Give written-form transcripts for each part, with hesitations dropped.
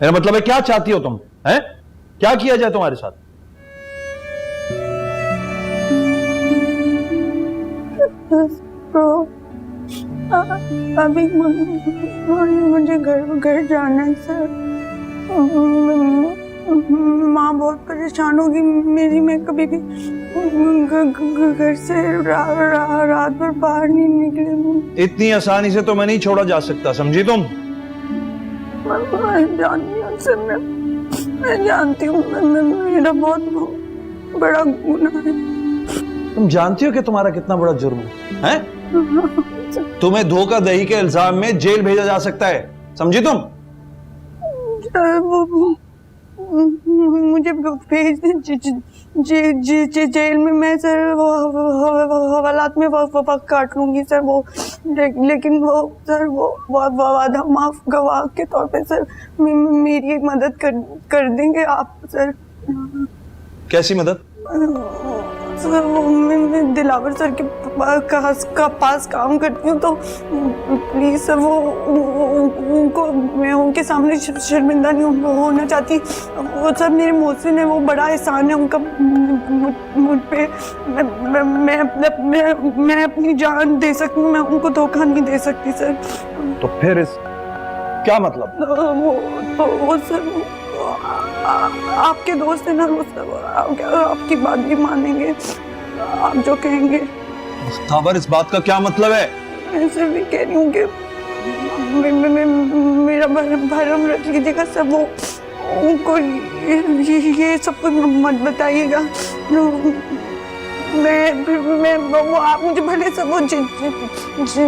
मेरा मतलब है, क्या चाहती हो तुम? हैं? क्या किया जाए तुम्हारे साथ? तो अभी मुझे घर जाना है सर। माँ बहुत परेशान होगी मेरी। मैं कभी भी घर से रात भर बाहर नहीं निकली। इतनी आसानी से तो मैं नहीं छोड़ा जा सकता, समझी तुम? मैं जानती हूँ सर, मैं जानती हूँ, मेरा बहुत बड़ा गुनाह है। तुम जानती हो कि तुम्हारा कितना बड़ा जुर्म है? तुम्हें धोखाधड़ी के इल्जाम में जेल भेजा जा सकता है, समझी तुम? मुझे भेज दे जेल में। मैं सर हवालात में वक्त काट लूंगी सर। वो लेकिन वो सर वो वादा माफ गवाह के तौर पे सर मेरी एक मदद कर देंगे आप सर? कैसी मदद? सर वो मैं दिलावर सर के पास काम करती हूँ, तो प्लीज सर वो उनको, मैं उनके सामने शर्मिंदा नहीं होना चाहती। वो सर मेरे मोहसिन है, वो बड़ा एहसान है उनका मुझ पे। मैं अपनी जान दे सकती हूँ, मैं उनको धोखा नहीं दे सकती सर। तो फिर इस क्या मतलब? वो सर आपके दोस्त है ना, वो सब आपकी बात भी मानेंगे, आप जो कहेंगे। मुख्ताबर, इस बात का क्या मतलब है? मैं सिर्फ ये कह रही हूँ कि मेरा भरम रख लीजिएगा सब। वो उनको ये सब कुछ मत बताइएगा। मैं वो आप मुझे भले सब वो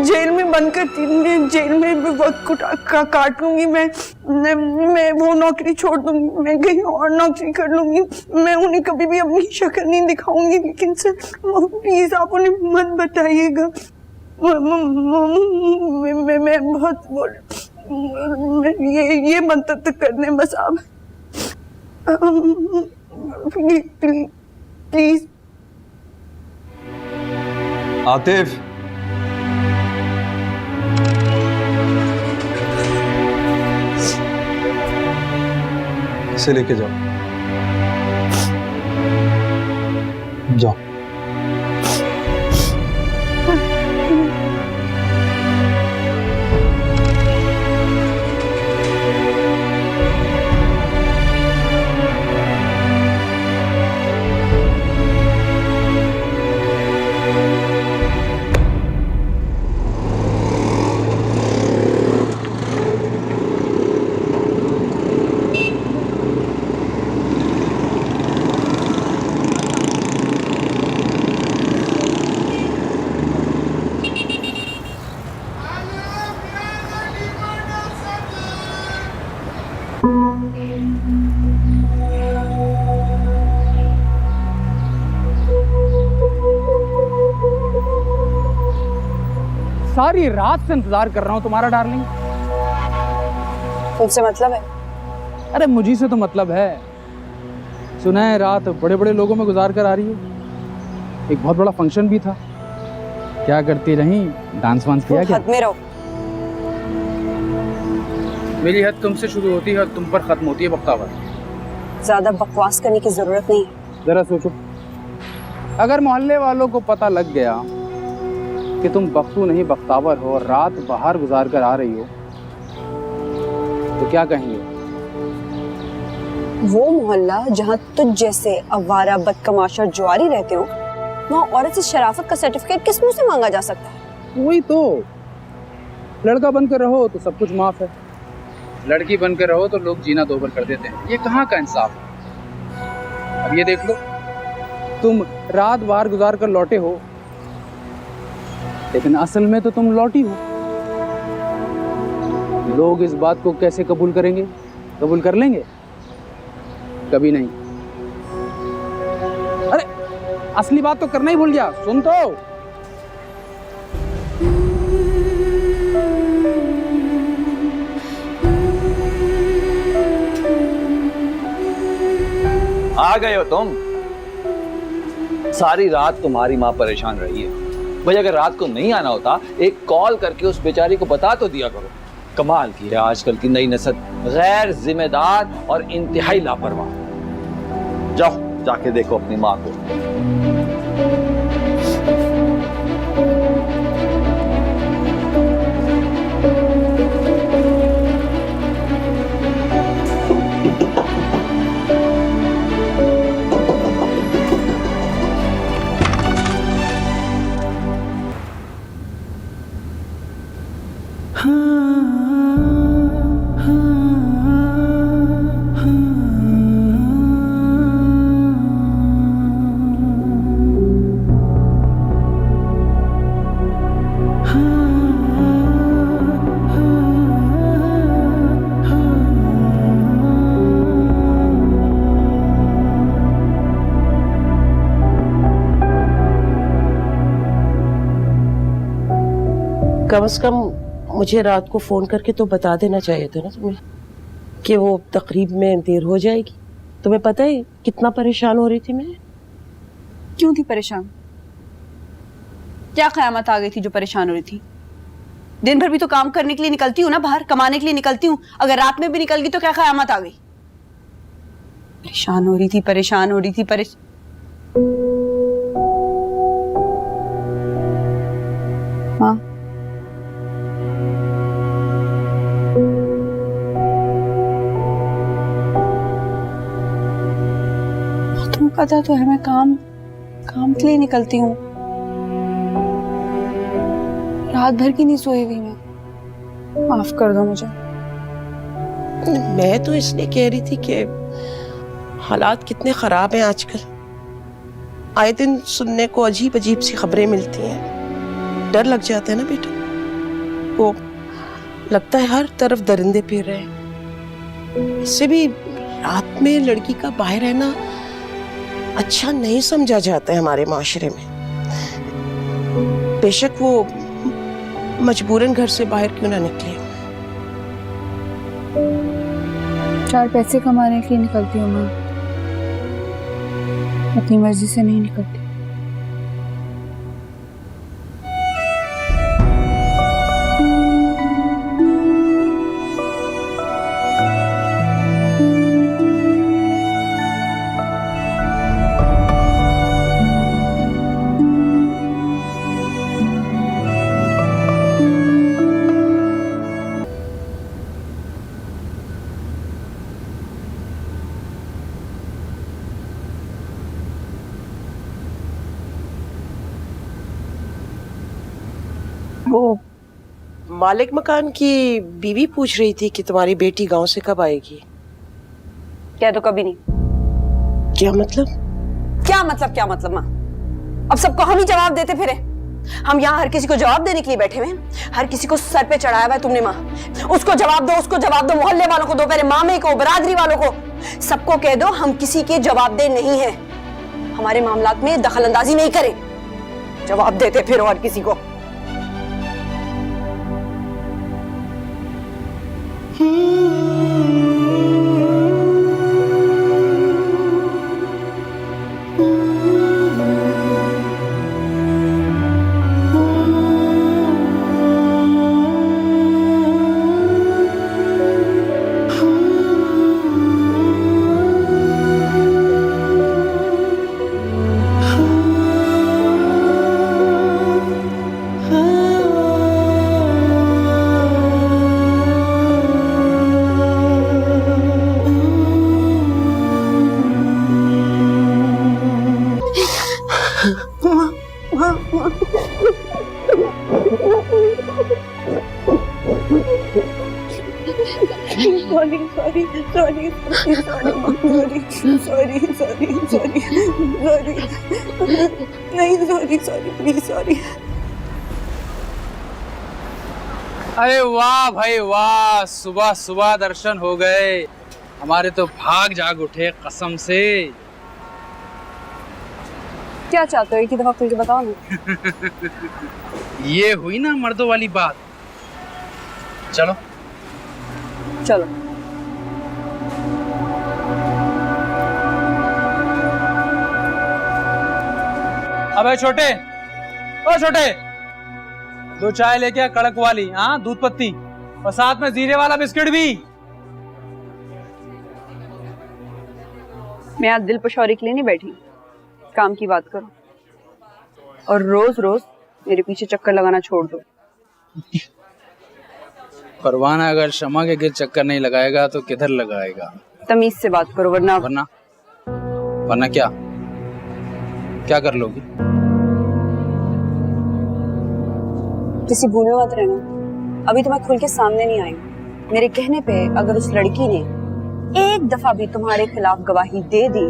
जेल में बंद करती, जेल में वक्त काट लूंगी। मैं वो नौकरी छोड़ दूंगी, मैं कहीं और नौकरी कर लूंगी। मैं उन्हें कभी भी अपनी शक्ल नहीं दिखाऊंगी, लेकिन सर प्लीज आप उन्हें मत बताइएगा। मैं बहुत ये मदद कर दें बस आप, प्लीज। आतिफ, इसे लेके जाओ। जाओ। सारी रात से इंतजार कर रहा हूं तुम्हारा डार्लिंग। तुमसे मतलब है? अरे मुझी से तो मतलब है। सुना है रात बड़े बड़े लोगों में गुजार कर आ रही हो। एक बहुत बड़ा फंक्शन भी था। क्या करती रही? डांस वांस किया क्या? हद में रहो। मेरी हद तुमसे शुरू होती है और तुम पर खत्म होती है बख्तावर। ज्यादा बकवास करने की जरूरत नहीं। जरा सोचो, अगर मोहल्ले वालों को पता लग गया कि तुम बख्तू नहीं बख्तावर हो और रात बाहर गुजार कर आ रही हो, तो क्या कहेंगे? वो मोहल्ला जहाँ तुझ जैसे अवारा बदकमाश और जुआरी रहते हो, वहाँ औरत से शराफत का सर्टिफिकेट किस मुंह से मांगा जा सकता है? वही तो, लड़का बनकर रहो तो सब कुछ माफ है, लड़की बनकर रहो तो लोग जीना दोबर कर देते हैं। ये कहाँ का इंसाफ है? अब ये देख लो, तुम रात बाहर गुजार कर लौटे हो, लेकिन असल में तो तुम लौटी हो। लोग इस बात को कैसे कबूल करेंगे? कबूल कर लेंगे? कभी नहीं। अरे असली बात तो करना ही भूल गया, सुन तो। आ गए हो तुम। सारी रात तुम्हारी माँ परेशान रही है। भाई अगर रात को नहीं आना होता, एक कॉल करके उस बेचारी को बता तो दिया करो। कमाल की है आजकल की नई नस्ल, गैर जिम्मेदार और इंतहाई लापरवाह। जाओ जाके देखो अपनी माँ को। कम से कम मुझे रात को फोन करके तो बता देना चाहिए था ना तुम्हें कि वो तकरीब में देर हो जाएगी। तुम्हें पता है कितना परेशान हो रही थी मैं। क्यों थी परेशान? क्या क़यामत आ गई थी जो परेशान हो रही थी? दिन भर भी तो काम करने के लिए निकलती हूँ ना, बाहर कमाने के लिए निकलती हूँ। अगर रात में भी निकल गई तो क्या क़यामत आ गई? परेशान हो रही थी, परेशान हो रही थी, हाँ तुम्हें पता तो है मैं काम के लिए निकलती हूँ। रात भर की नहीं सोई हुई मैं। माफ कर दो मुझे। मैं तो इसलिए कह रही थी कि हालात कितने खराब हैं आजकल। आए दिन सुनने को अजीब अजीब सी खबरें मिलती हैं, डर लग जाता है ना बेटा। वो लगता है हर तरफ दरिंदे फिर रहे हैं। इससे भी रात में लड़की का बाहर रहना अच्छा नहीं समझा जाता है हमारे माशरे में। बेशक वो मजबूरन घर से बाहर क्यों ना निकले। 4 पैसे कमाने के लिए निकलती हूँ मैं, अपनी मर्जी से नहीं निकलती। वो मालिक मकान की बीवी पूछ रही थी कि तुम्हारी बेटी गांव से कब आएगी। क्या तो कभी नहीं। क्या मतलब? क्या मतलब माँ? अब सबको हम ही जवाब देते फिरे। हम यहाँ हर किसी को जवाब देने के लिए बैठे हुए हैं। हर किसी को सर पे चढ़ाया हुआ है तुमने माँ। उसको जवाब दो, उसको जवाब दो, मोहल्ले वालों को दो, पहले मामे को, बरादरी वालों को, सबको कह दो हम किसी के जवाबदेह नहीं है। हमारे मामलात में दखल अंदाजी नहीं करें। जवाब देते फिरो हर किसी को। सॉरी। अरे वाह भाई वाह, सुबह सुबह दर्शन हो गए। हमारे तो भाग जाग उठे कसम से। क्या चाहते हो? एक ही दफा खुल के बताओ ना। ये हुई ना मर्दों वाली बात। चलो चलो। अबे छोटे, ओ छोटे, 2 चाय लेके आ कड़क वाली। हाँ, दूध पत्ती। और साथ में जीरे वाला बिस्किट भी। मैं आज दिल पशौरी के लिए नहीं बैठी, काम की बात करो। और रोज रोज मेरे पीछे चक्कर लगाना छोड़ दो। परवाना अगर शमा के गिर चक्कर नहीं लगाएगा तो किधर लगाएगा? तमीज से बात करो, वरना वरना क्या क्या कर लोगी? किसी भूले मत रहना। अभी तो मैं खुल के सामने नहीं आई। मेरे कहने पे अगर उस लड़की ने एक दफा भी तुम्हारे खिलाफ गवाही दे दी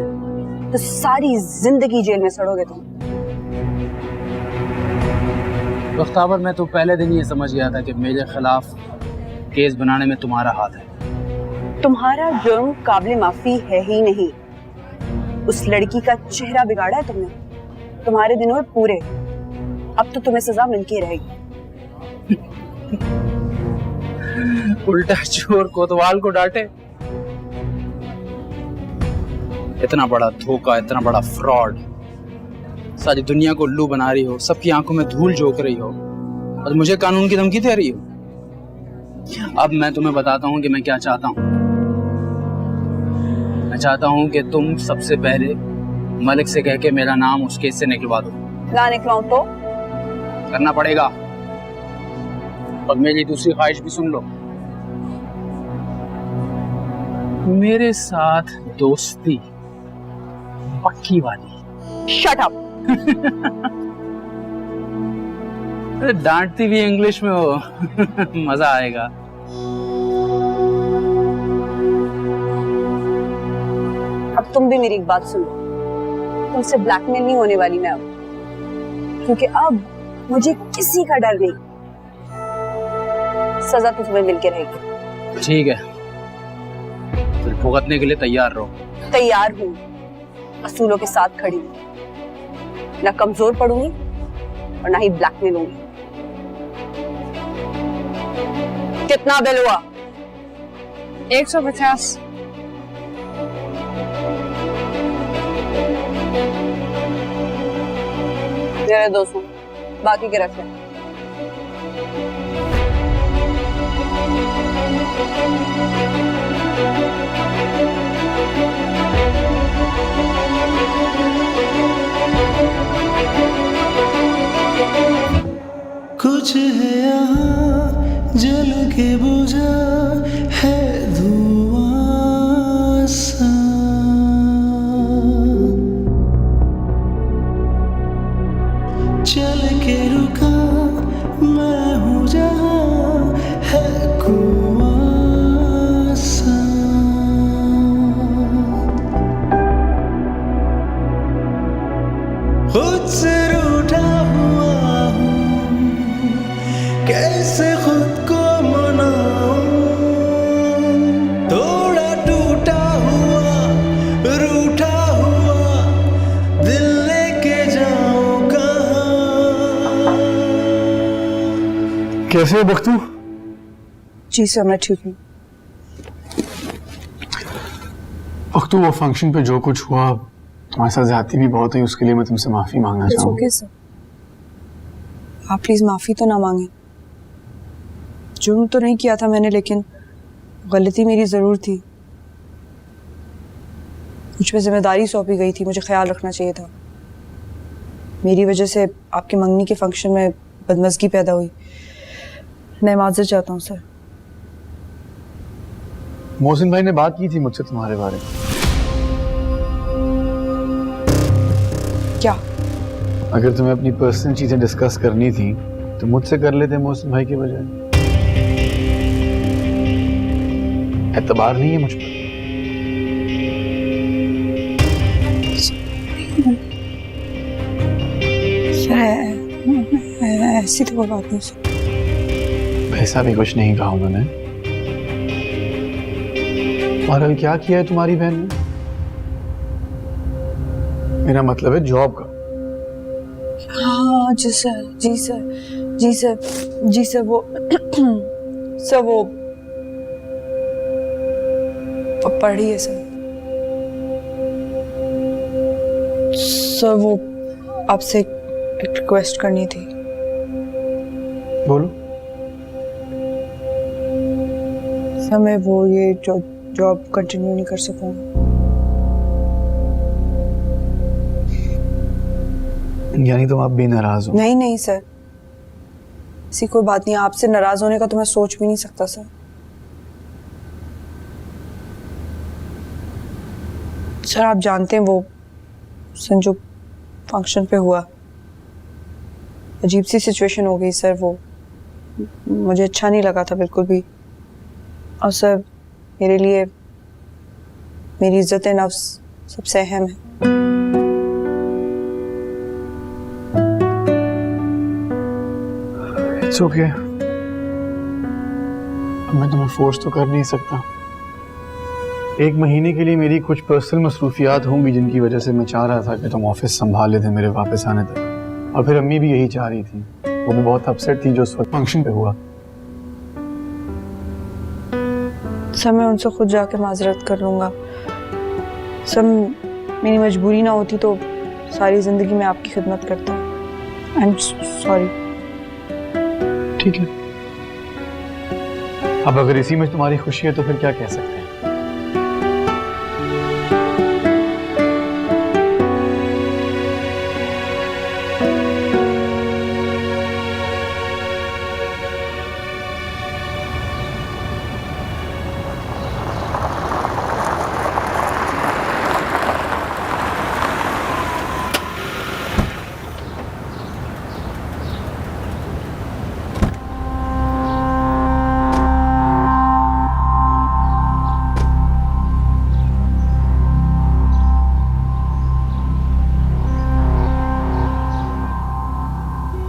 तो सारी जिंदगी जेल में सड़ोगे तुम। बख्तावर, मैं तो पहले दिन ये समझ गया था कि मेरे खिलाफ केस बनाने में तुम्हारा हाथ है। तुम्हारा जुर्म काबिल माफी है ही नहीं। उस लड़की का चेहरा बिगाड़ा है तुमने। तुम्हारे दिन हुए पूरे, अब तो तुम्हें सजा मिलके रहेगी। उल्टा चोर कोतवाल को डांटे। इतना बड़ा धोखा, इतना बड़ा फ्रॉड, सारी दुनिया को उल्लू बना रही हो, सबकी आंखों में धूल झोंक रही हो और मुझे कानून की धमकी दे रही हो। अब मैं तुम्हें बताता हूं कि मैं क्या चाहता हूं। मैं चाहता हूं कि तुम सबसे पहले मलिक से कह के मेरा नाम उस केस से निकलवा दो। ना निकलाऊं तो? करना पड़ेगा। और मेरी दूसरी ख्वाहिश भी सुन लो, मेरे साथ दोस्ती पक्की वाली। Shut up. डांटती भी इंग्लिश में हो। मजा आएगा। अब तुम भी मेरी एक बात सुनो, तुमसे ब्लैकमेल नहीं होने वाली मैं अब, क्योंकि अब मुझे किसी का डर नहीं। सजा तो तुम्हें मिलके रहेगी। ठीक है, फिर भुगतने के लिए तैयार रहो। तैयार हूँ, असूलों के साथ खड़ी हूँ। ना कमजोर पड़ूंगी और ना ही ब्लैकमेल होंगी। कितना बिल हुआ? 150। मेरे 200, बाकी के रख ले। कुछ है यहाँ जल के बुझा है धुआं सा, चल के रुका मैं हूँ जहाँ है कुआं सा। खुद से रूठा हुआ हूँ, कैसे खुद को मनाऊं, थोड़ा टूटा हुआ रूठा हुआ दिल लेके जाऊं कहाँ। कैसे हो बख्तू? जी सर, मैं ठीक हूँ। बख्तू, वो फंक्शन पे जो कुछ हुआ, तुम्हारे साथ ज्यादती भी बहुत हुई, उसके लिए मैं तुमसे माफी मांगना चाहूँगा। ओके सर, आप प्लीज माफी तो ना मांगे। जुर्म तो नहीं किया था मैंने, लेकिन गलती मेरी जरूर थी। मुझ पे जिम्मेदारी सौंपी गई थी, मुझे ख्याल रखना चाहिए था। मेरी वजह से आपके मंगनी के फंक्शन में बदमज़गी पैदा हुई। मैं माजर चाहता हूँ सर। मोहसिन भाई ने बात की थी मुझसे तुम्हारे बारे में। क्या? अगर तुम्हें अपनी पर्सनल चीजें डिस्कस करनी थी तो मुझसे कर लेते मोहसिन भाई के बजाय। एतबार नहीं है मुझ पर? ऐसी तो कोई बात नहीं सर। ऐसा भी कुछ नहीं कहा उन्होंने। और अभी क्या किया है तुम्हारी बहन ने? मेरा मतलब है जॉब का। हाँ जी सर, जी सर, जी सर, जी सर, वो सर वो पढ़ी है सर। सर वो आपसे एक रिक्वेस्ट करनी थी। बोलो। सर मैं वो ये जॉब कंटिन्यू नहीं कर सकूंगा। यानी तुम आप भी नाराज हो? नहीं नहीं सर, ऐसी कोई बात नहीं, आपसे नाराज होने का तो मैं सोच भी नहीं सकता सर। सर आप जानते हैं वो संजू फंक्शन पे हुआ, अजीब सी सिचुएशन हो गई सर, वो मुझे अच्छा नहीं लगा था बिल्कुल भी। और सर मेरे लिए मेरी इज्जत नफ्स सबसे अहम है। इट्स ओके, मैं तुम्हें फोर्स तो कर नहीं सकता। एक महीने के लिए मेरी कुछ पर्सनल मसरूफियात होंगी जिनकी वजह से मैं चाह रहा था कि तुम ऑफिस संभाल लेते मेरे वापस आने तक, और फिर अम्मी भी यही चाह रही थी। वो भी बहुत अपसेट थी जो उस वक्त फंक्शन पे हुआ। सर मैं उनसे खुद जाके माजरत कर लूँगा। सर मेरी मजबूरी ना होती तो सारी ज़िंदगी मैं आपकी खिदमत करता। I am sorry. ठीक है, अब अगर इसी में तुम्हारी खुशी है तो फिर क्या कह सकते हैं।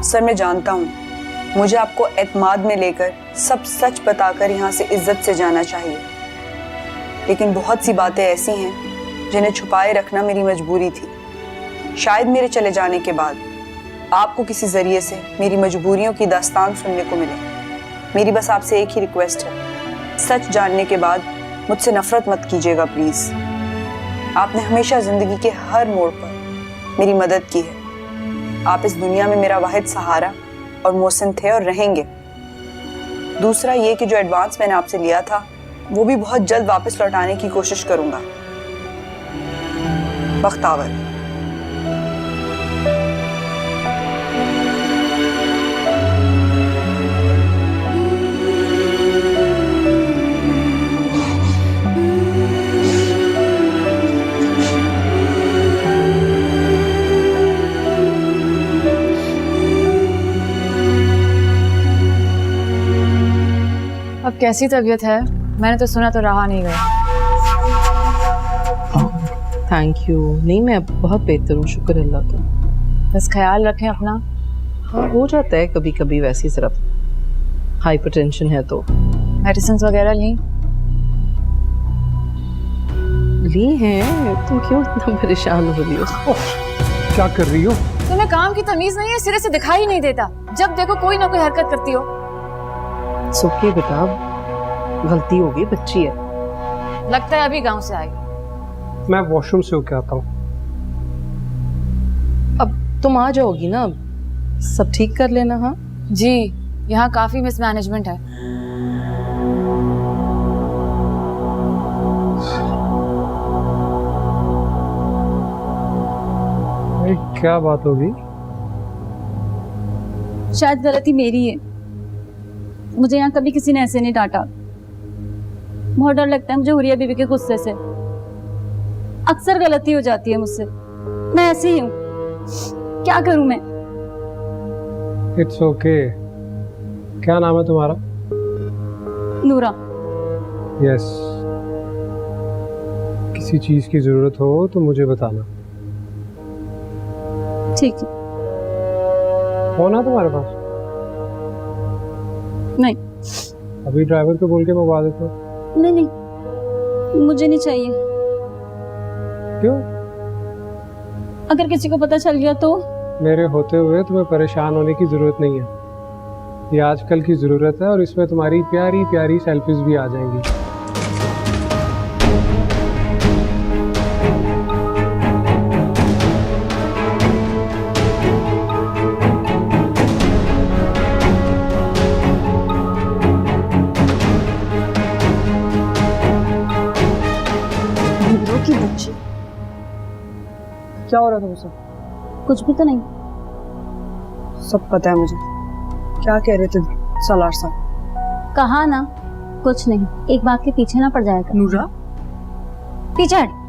सर मैं जानता हूँ मुझे आपको एतमाद में लेकर सब सच बताकर यहाँ से इज्जत से जाना चाहिए, लेकिन बहुत सी बातें ऐसी हैं जिन्हें छुपाए रखना मेरी मजबूरी थी। शायद मेरे चले जाने के बाद आपको किसी जरिए से मेरी मजबूरियों की दास्तान सुनने को मिले। मेरी बस आपसे एक ही रिक्वेस्ट है, सच जानने के बाद मुझसे नफरत मत कीजिएगा प्लीज। आपने हमेशा जिंदगी के हर मोड़ पर मेरी मदद की है। आप इस दुनिया में मेरा वाहिद सहारा और मोहसिन थे और रहेंगे। दूसरा ये कि जो एडवांस मैंने आपसे लिया था वो भी बहुत जल्द वापस लौटाने की कोशिश करूंगा। बख्तावर। अब कैसी तबीयत है? मैंने तो सुना तो रहा नहीं गया। Thank you. नहीं, मैं बहुत बेहतर हूँ, शुक्र अल्लाह का। बस ख्याल रखें अपना। हाँ, हो जाता है कभी कभी वैसी सिर्फ हाइपरटेंशन है तो। मेडिसिन वगैरह ली हैं। तुम क्यों इतना परेशान हो रही हो? क्या कर रही हो? तुम्हें काम की तमीज नहीं है, सिरे से दिखाई नहीं देता। जब देखो कोई ना कोई हरकत करती हो। सुखी बेटा, गलती हो गई, बच्ची है। लगता है अभी गांव से आई। मैं वॉशरूम से होके आता हूँ। अब तुम आ जाओगी ना, सब ठीक कर लेना। हाँ जी, यहाँ काफी मिसमैनेजमेंट है। क्या बात होगी? शायद गलती मेरी है, मुझे यहाँ कभी किसी ने ऐसे नहीं डांटा। बहुत डर लगता है मुझे हुरिया बीवी के गुस्से से। अक्सर गलती हो जाती है मुझसे, मैं ऐसी ही हूँ, क्या करूँ मैं? It's okay. क्या नाम है तुम्हारा? नूरा। यस। किसी चीज की जरूरत हो तो मुझे बताना। ठीक है। फोन है तुम्हारे पास? नहीं। अभी ड्राइवर को बोल के मंगवा देता हूँ। नहीं, मुझे नहीं चाहिए। क्यों? अगर किसी को पता चल गया तो? मेरे होते हुए तुम्हें परेशान होने की जरूरत नहीं है। ये आजकल की जरूरत है और इसमें तुम्हारी प्यारी प्यारी सेल्फीज भी आ जाएंगी। क्या हो रहा था मुझसे? कुछ भी तो नहीं। सब पता है मुझे। क्या कह रहे थे सालार साहब? कहा ना कुछ नहीं, एक बात के पीछे ना पड़ जाएगा। नूरा, पीछे हट।